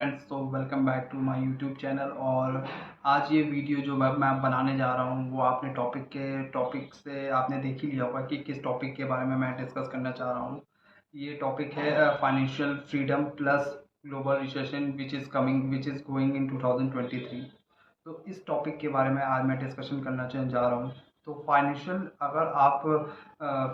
Friends, तो welcome back to my YouTube channel. और आज ये वीडियो जो मैं बनाने जा रहा हूँ वो आपने टॉपिक से आपने देख ही लिया होगा कि किस टॉपिक के बारे में मैं डिस्कस करना चाह रहा हूँ। ये टॉपिक है financial freedom plus global recession which is going in 2023। तो इस टॉपिक के बारे में आज मैं डिस्कशन करना जा रहा हूँ। तो फाइनेंशियल अगर आप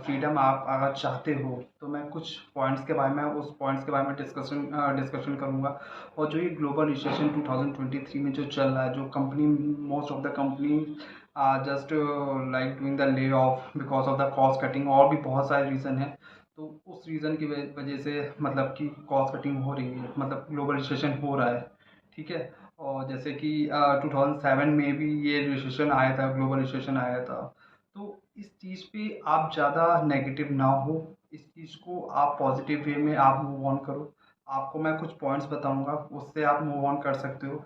फ्रीडम आप अगर चाहते हो तो मैं कुछ पॉइंट्स के बारे में डिस्कशन करूँगा। और जो ये ग्लोबल रिसेशन 2023 में जो चल रहा है, जो company most of the company just like doing the lay off because of the cost cutting, और भी बहुत सारे रीज़न है। तो उस रीज़न की वजह से मतलब कि कॉस्ट कटिंग हो रही है, मतलब ग्लोबल रिसेशन हो रहा है। ठीक है। और जैसे कि 2007 में भी ये रिसेशन आया था, ग्लोबल रिसेशन आया था। तो इस चीज़ पे आप ज़्यादा नेगेटिव ना हो, इस चीज़ को आप पॉजिटिव वे में आप मूव ऑन करो। आपको मैं कुछ पॉइंट्स बताऊंगा, उससे आप मूव ऑन कर सकते हो।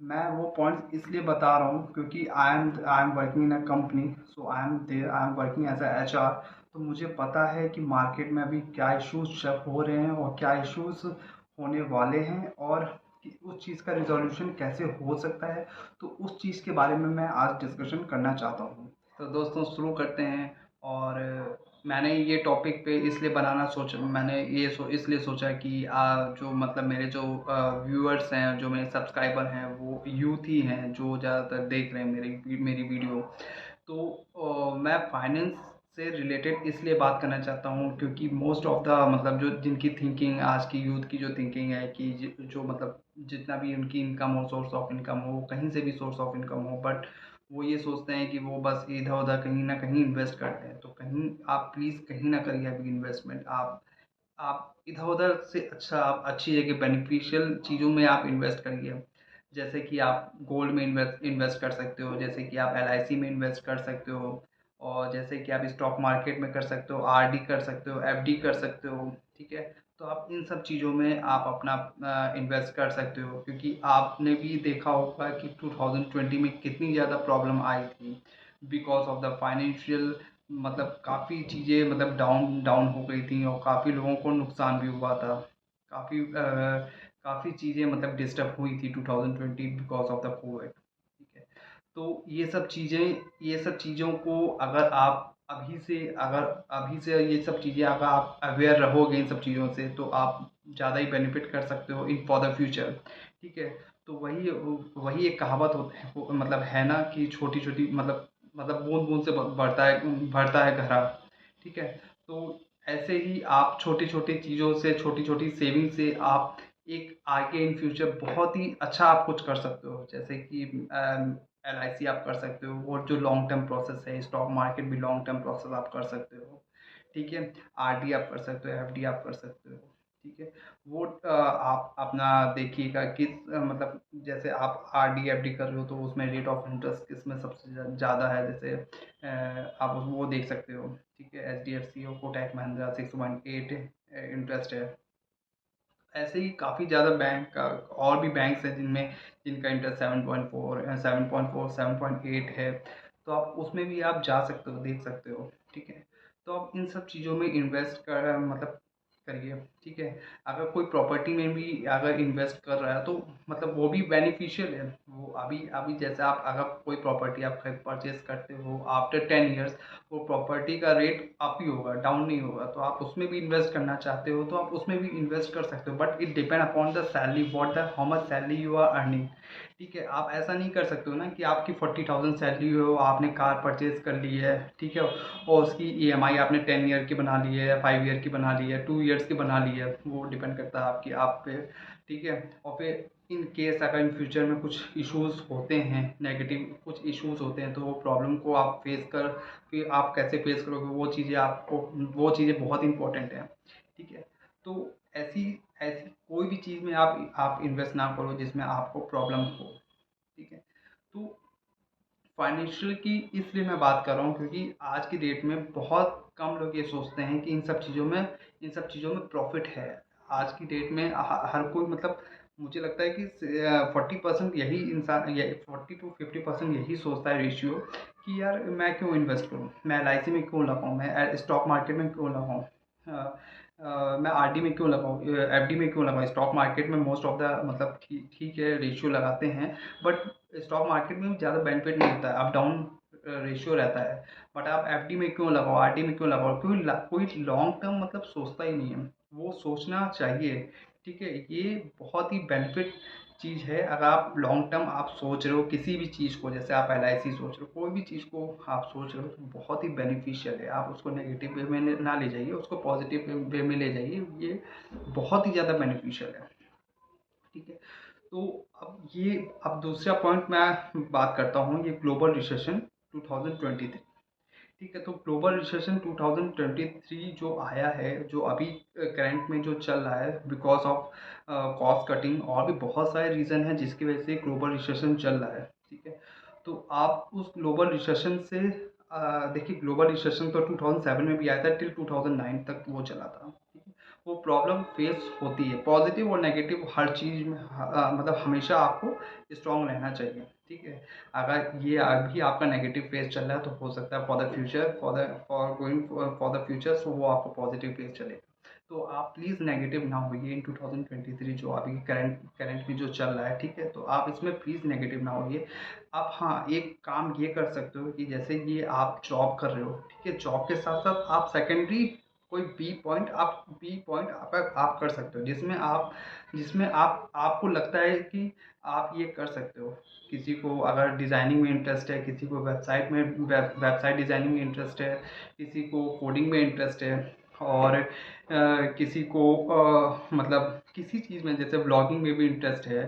मैं वो पॉइंट्स इसलिए बता रहा हूँ क्योंकि I am working in a company, so I am working as a HR. तो मुझे पता है कि मार्केट में अभी क्या इश्यूज हो रहे हैं और क्या इश्यूज होने वाले हैं, और कि उस चीज़ का रिजोल्यूशन कैसे हो सकता है। तो उस चीज़ के बारे में मैं आज डिस्कशन करना चाहता हूँ। तो दोस्तों शुरू करते हैं। और मैंने ये टॉपिक पे इसलिए बनाना सोचा, मैंने इसलिए सोचा कि जो मतलब मेरे जो व्यूअर्स हैं, जो मेरे सब्सक्राइबर हैं, वो यूथ ही हैं जो ज़्यादातर देख रहे हैं मेरी वीडियो। तो मैं फाइनेंस से रिलेटेड इसलिए बात करना चाहता हूँ क्योंकि मोस्ट ऑफ द मतलब जो जिनकी थिंकिंग, आज की यूथ की जो थिंकिंग है कि जो मतलब जितना भी उनकी इनकम हो, सोर्स ऑफ इनकम हो, कहीं से भी सोर्स ऑफ इनकम हो, बट वो ये सोचते हैं कि वो बस इधर उधर कहीं ना कहीं इन्वेस्ट करते हैं। तो कहीं आप प्लीज़ कहीं ना करिए अभी इन्वेस्टमेंट। आप इधर उधर से अच्छा आप अच्छी जगह बेनिफिशियल चीज़ों में आप इन्वेस्ट करिए। जैसे कि आप गोल्ड में इन्वेस्ट कर सकते हो, जैसे कि आप एलआईसी में इन्वेस्ट कर सकते हो, और जैसे कि आप स्टॉक मार्केट में कर सकते हो, आरडी कर सकते हो, एफडी कर सकते हो। ठीक है। तो आप इन सब चीज़ों में आप अपना इन्वेस्ट कर सकते हो, क्योंकि आपने भी देखा होगा कि 2020 में कितनी ज़्यादा प्रॉब्लम आई थी बिकॉज ऑफ द फाइनेंशियल, मतलब काफ़ी चीज़ें मतलब डाउन डाउन हो गई थी और काफ़ी लोगों को नुकसान भी हुआ था। काफ़ी काफ़ी चीज़ें मतलब डिस्टर्ब हुई थी 2020 बिकॉज ऑफ द कोविड। ठीक है। तो ये सब चीज़ों को अगर से ये सब चीज़ें अगर आप अवेयर रहोगे इन सब चीज़ों से, तो आप ज़्यादा ही बेनिफिट कर सकते हो इन फॉर द फ्यूचर। ठीक है। तो वही वही एक कहावत होता है, मतलब है ना कि छोटी छोटी मतलब बूंद बूंद से भरता है घड़ा। ठीक है। तो ऐसे ही आप छोटी छोटी चीज़ों से, छोटी छोटी सेविंग से आप एक आगे इन फ्यूचर बहुत ही अच्छा आप कुछ कर सकते हो। जैसे कि एलआईसी आप कर सकते हो, और जो लॉन्ग टर्म प्रोसेस है, स्टॉक मार्केट भी लॉन्ग टर्म प्रोसेस आप कर सकते हो। ठीक है। आरडी आप कर सकते हो, एफडी आप कर सकते हो। ठीक है। वो आप अपना देखिएगा किस मतलब जैसे आप आरडी एफडी कर रहे हो तो उसमें रेट ऑफ इंटरेस्ट किसमें सबसे ज़्यादा है। जैसे आप वो देख सकते हो। ठीक है। एच डी एफ सी और कोटक महिंद्रा 6.8 इंटरेस्ट है। ऐसे ही काफ़ी ज़्यादा बैंक का और भी बैंक्स हैं जिनका इंटरेस्ट 7.4 7.4 7.8 है। तो आप उसमें भी आप जा सकते हो, देख सकते हो। ठीक है। तो आप इन सब चीज़ों में इन्वेस्ट कर मतलब करिए। ठीक है। अगर कोई प्रॉपर्टी में भी अगर इन्वेस्ट कर रहा है तो मतलब वो भी बेनिफिशियल है। वो अभी अभी जैसे आप अगर कोई प्रॉपर्टी आप परचेज करते हो, आफ्टर 10 ईयर्स वो प्रॉपर्टी का रेट अप ही होगा, डाउन नहीं होगा। तो आप उसमें भी इन्वेस्ट करना चाहते हो तो आप उसमें भी इन्वेस्ट कर सकते हो, but it depend upon the salary, what the how much salary you are earning. ठीक है। आप ऐसा नहीं कर सकते हो ना कि आपकी 40,000 सैलरी हो, आपने कार परचेज कर ली है। ठीक है। और उसकी ईएमआई आपने 10 ईयर की बना ली है, 5 ईयर की बना ली है, 2 ईयर्स की बना ली है। वो डिपेंड करता है आपकी आप पे। ठीक है। और फिर इन केस अगर इन फ्यूचर में कुछ इश्यूज होते हैं, नेगेटिव कुछ इश्यूज होते हैं, तो वो प्रॉब्लम को आप फेस कर, फिर आप कैसे फेस करोगे, वो चीज़ें बहुत इंपॉर्टेंट हैं। ठीक है। तो ऐसी ऐसी कोई भी चीज़ में आप इन्वेस्ट ना करो जिसमें आपको प्रॉब्लम हो। ठीक है। तो फाइनेंशियल की इसलिए मैं बात कर रहा हूँ क्योंकि आज की डेट में बहुत कम लोग ये सोचते हैं कि इन सब चीज़ों में प्रॉफिट है। आज की डेट में हर कोई मतलब मुझे लगता है कि 40% यही इंसान, 40 to 50% यही सोचता है रेशियो, कि यार मैं क्यों इन्वेस्ट करूँ, मैं एलआईसी में क्यों लगाऊँ, मैं स्टॉक मार्केट में क्यों लगाऊँ। मैं आरडी में क्यों लगाऊँ, एफडी में क्यों लगाऊँ? स्टॉक मार्केट में मोस्ट ऑफ द मतलब ठीक ठीक है रेशियो लगाते हैं, बट स्टॉक मार्केट में ज़्यादा बेनिफिट नहीं होता है, अप डाउन रेशियो रहता है। बट आप एफडी में क्यों लगाओ, आरडी में क्यों लगाओ? क्योंकि कोई लॉन्ग टर्म मतलब सोचता ही नहीं है, वो सोचना चाहिए। ठीक है, ये बहुत ही बेनिफिट चीज़ है। अगर आप लॉन्ग टर्म आप सोच रहे हो किसी भी चीज़ को, जैसे आप एलआईसी सोच रहे हो, कोई भी चीज़ को आप सोच रहे हो, तो बहुत ही बेनिफिशियल है। आप उसको नेगेटिव वे में ना ले जाइए, उसको पॉजिटिव वे में ले जाइए, ये बहुत ही ज़्यादा बेनिफिशियल है। ठीक है, तो अब दूसरा पॉइंट मैं बात करता हूँ, ये ग्लोबल रिसेशन 2023। ठीक है, तो ग्लोबल रिसेशन 2023 जो आया है, जो अभी करंट में जो चल रहा है, बिकॉज ऑफ कॉस्ट कटिंग, और भी बहुत सारे रीज़न हैं जिसकी वजह से ग्लोबल रिसेशन चल रहा है। ठीक है, तो आप उस ग्लोबल रिसेशन से देखिए, ग्लोबल रिसेशन तो 2007 में भी आया था, टिल 2009 तक वो चला था। ठीक है, वो प्रॉब्लम फेस होती है, पॉजिटिव और नेगेटिव हर चीज़ में, मतलब हमेशा आपको स्ट्रांग रहना चाहिए। ठीक है, अगर ये अभी आपका नेगेटिव फेज चल रहा है, तो हो सकता है for the future, for going for the future, so वो आपको पॉजिटिव फेज चलेगा। तो आप प्लीज़ नेगेटिव ना होइए इन 2023, जो अभी करंट में जो चल रहा है। ठीक है, तो आप इसमें प्लीज़ नेगेटिव ना होइए। आप हाँ, एक काम ये कर सकते हो कि जैसे ये आप जॉब कर रहे हो, ठीक है, जॉब के साथ साथ आप सेकेंडरी कोई बी पॉइंट आप कर सकते हो, जिसमें आपको लगता है कि आप ये कर सकते हो। किसी को अगर डिज़ाइनिंग में इंटरेस्ट है, किसी को वेबसाइट डिज़ाइनिंग में इंटरेस्ट है, किसी को कोडिंग में इंटरेस्ट है, और किसी को मतलब किसी चीज़ में जैसे ब्लॉगिंग में भी इंटरेस्ट है,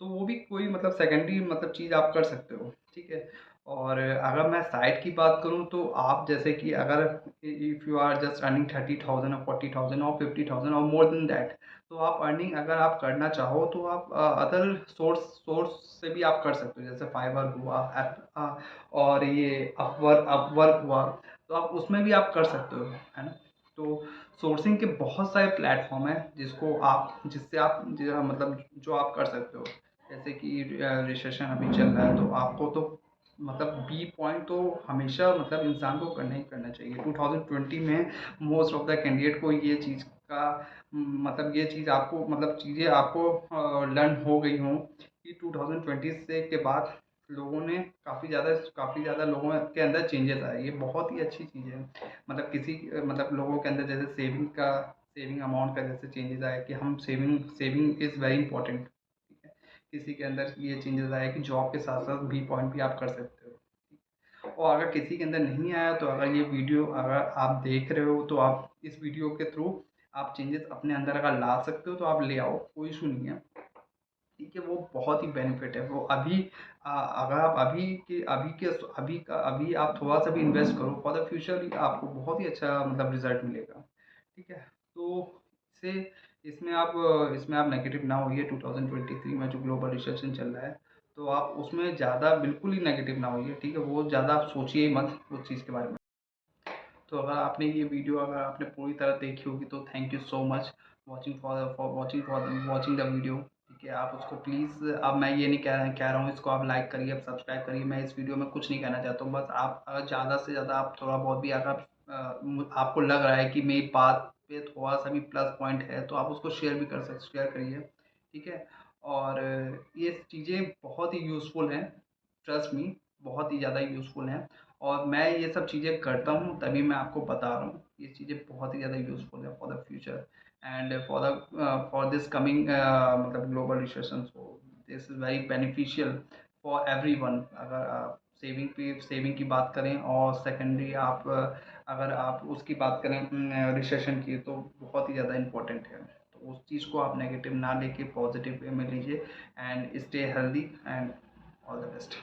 तो वो भी कोई मतलब सेकेंडरी मतलब चीज़ आप कर सकते हो। ठीक है, और अगर मैं साइड की बात करूँ, तो आप जैसे कि अगर if you are just earning 30,000 और 40,000 और 50,000 और मोर देन दैट, तो आप अर्निंग अगर आप करना चाहो, तो आप अदर सोर्स से भी आप कर सकते हो, जैसे फाइवर हुआ, और ये अपवर्क हुआ, तो आप उसमें भी आप कर सकते हो, है ना? तो सोर्सिंग के बहुत सारे प्लेटफॉर्म हैं जिससे आप मतलब जो आप कर सकते हो। जैसे कि रिसेशन अभी चल रहा है, तो आपको तो मतलब बी पॉइंट तो हमेशा मतलब इंसान को करना ही करना चाहिए। 2020 में मोस्ट ऑफ द कैंडिडेट को ये चीज़ का मतलब ये चीज़ आपको मतलब चीज़ें आपको लर्न हो गई हों कि 2020 से के बाद लोगों ने काफ़ी ज़्यादा लोगों के अंदर चेंजेस आए। ये बहुत ही अच्छी चीज़ है। मतलब मतलब लोगों के अंदर जैसे सेविंग अमाउंट का जैसे चेंजेस आया कि हम सेविंग इज़ वेरी इंपॉर्टेंट। ठीक है, किसी के अंदर ये चेंजेस आया कि जॉब के साथ साथ बी पॉइंट भी आप कर सकते हो। और अगर किसी के अंदर नहीं आया, तो अगर ये वीडियो अगर आप देख रहे हो, तो आप इस वीडियो के थ्रू आप चेंजेस अपने अंदर अगर ला सकते हो, तो आप ले आओ, कोई इशू नहीं है। ठीक है, वो बहुत ही बेनिफिट है। वो अगर आप अभी आप थोड़ा सा भी इन्वेस्ट करो, फॉर द फ्यूचर आपको बहुत ही अच्छा मतलब रिजल्ट मिलेगा। ठीक है, तो इससे इसमें आप नेगेटिव ना होइए। 2023 में जो ग्लोबल रिसेशन चल रहा है, तो आप उसमें ज़्यादा बिल्कुल ही नेगेटिव ना होइए। ठीक है, वो ज़्यादा आप सोचिए ही मत उस चीज़ के बारे में। तो अगर आपने ये वीडियो अगर आपने पूरी तरह देखी होगी, तो thank you so much watching the video. ठीक है, आप उसको प्लीज़, अब मैं ये नहीं कह रहा हूँ इसको आप लाइक करिए, आप सब्सक्राइब करिए। मैं इस वीडियो में कुछ नहीं कहना चाहता हूँ, बस आप अगर ज़्यादा से ज़्यादा आप थोड़ा बहुत भी अगर आपको लग रहा है कि मेरी बात पे थोड़ा सा भी प्लस पॉइंट है, तो आप उसको शेयर करिए। ठीक है, और ये चीज़ें बहुत ही यूज़फुल हैं, ट्रस्ट मी, बहुत ही ज़्यादा यूज़फुल हैं। और मैं ये सब चीज़ें करता हूँ, तभी मैं आपको बता रहा हूँ। ये चीज़ें बहुत ही ज़्यादा यूज़फुल है for the future, and for this coming मतलब global recession. So this is very beneficial for everyone. अगर आप सेविंग की बात करें, और सेकेंडरी अगर आप उसकी बात करें रिसेशन की, तो बहुत ही ज़्यादा इम्पोर्टेंट है। तो उस चीज़ को आप नेगेटिव ना लेके पॉजिटिव वे में लीजिए, and stay healthy, and all the best.